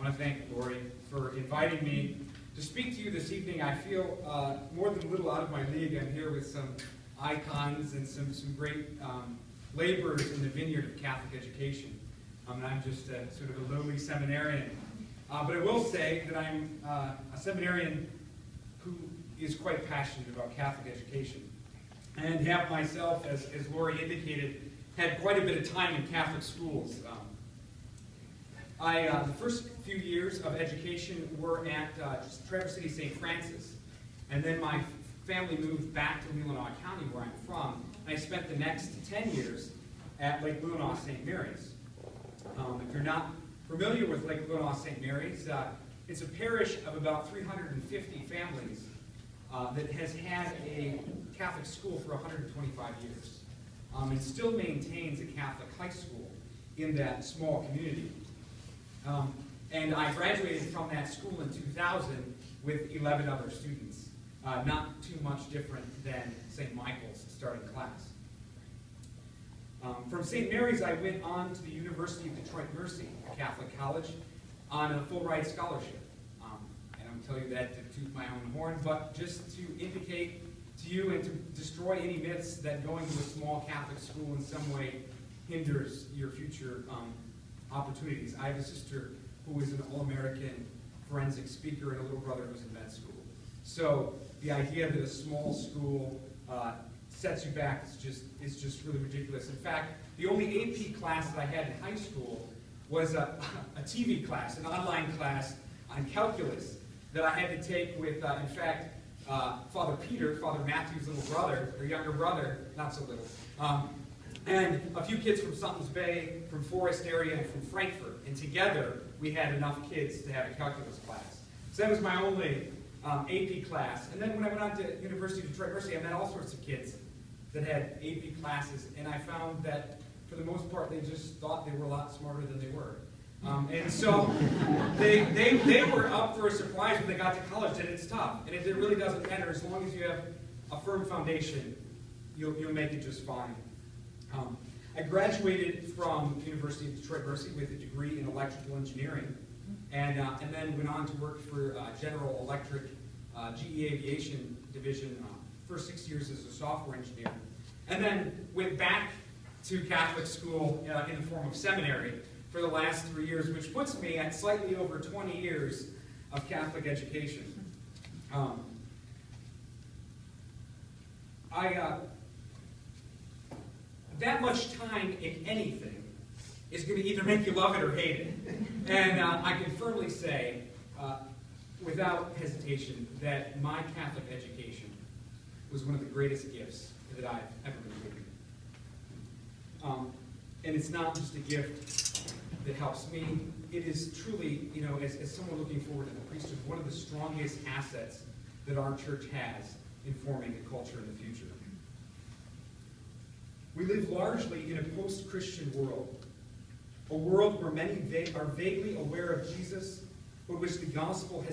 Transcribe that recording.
I want to thank Lori for inviting me to speak to you this evening. I feel more than a little out of my league. I'm here with some icons and some great laborers in the vineyard of Catholic education. And I'm just sort of a lowly seminarian. But I will say that I'm a seminarian who is quite passionate about Catholic education. And have myself, as Lori indicated, had quite a bit of time in Catholic schools. The first few years of education were at Traverse City St. Francis. And then my family moved back to Leelanau County, where I'm from. And I spent the next 10 years at Lake Leelanau St. Mary's. If you're not familiar with Lake Leelanau St. Mary's, it's a parish of about 350 families that has had a Catholic school for 125 years. And still maintains a Catholic high school in that small community. And I graduated from that school in 2000 with 11 other students. Not too much different than St. Michael's starting class. From St. Mary's, I went on to the University of Detroit Mercy, a Catholic college, on a full-ride scholarship. And I'm telling you that to toot my own horn, but just to indicate to you and to destroy any myths that going to a small Catholic school in some way hinders your future opportunities. I have a sister who is an all-American forensic speaker and a little brother who's in med school. So the idea that a small school sets you back is just really ridiculous. In fact, the only AP class that I had in high school was a TV class, an online class on calculus that I had to take with, in fact, Father Peter, Father Matthew's little brother, or younger brother, not so little, and a few kids from Suttons Bay, from Forest area, and from Frankfurt. And together, we had enough kids to have a calculus class. So that was my only AP class. And then when I went on to University of Detroit Mercy, I met all sorts of kids that had AP classes, and I found that, for the most part, they just thought they were a lot smarter than they were. And so they were up for a surprise when they got to college, and it's tough. And it really doesn't matter. As long as you have a firm foundation, you'll make it just fine. I graduated from the University of Detroit Mercy with a degree in electrical engineering, and then went on to work for General Electric GE Aviation Division for 6 years as a software engineer, and then went back to Catholic school in the form of seminary for the last 3 years, which puts me at slightly over 20 years of Catholic education. That much time in anything is going to either make you love it or hate it. And I can firmly say, without hesitation, that my Catholic education was one of the greatest gifts that I've ever been given. And it's not just a gift that helps me. It is truly, as someone looking forward to the priesthood, one of the strongest assets that our church has in forming the culture in the future. We live largely in a post-Christian world, a world where many are vaguely aware of Jesus, but which the gospel has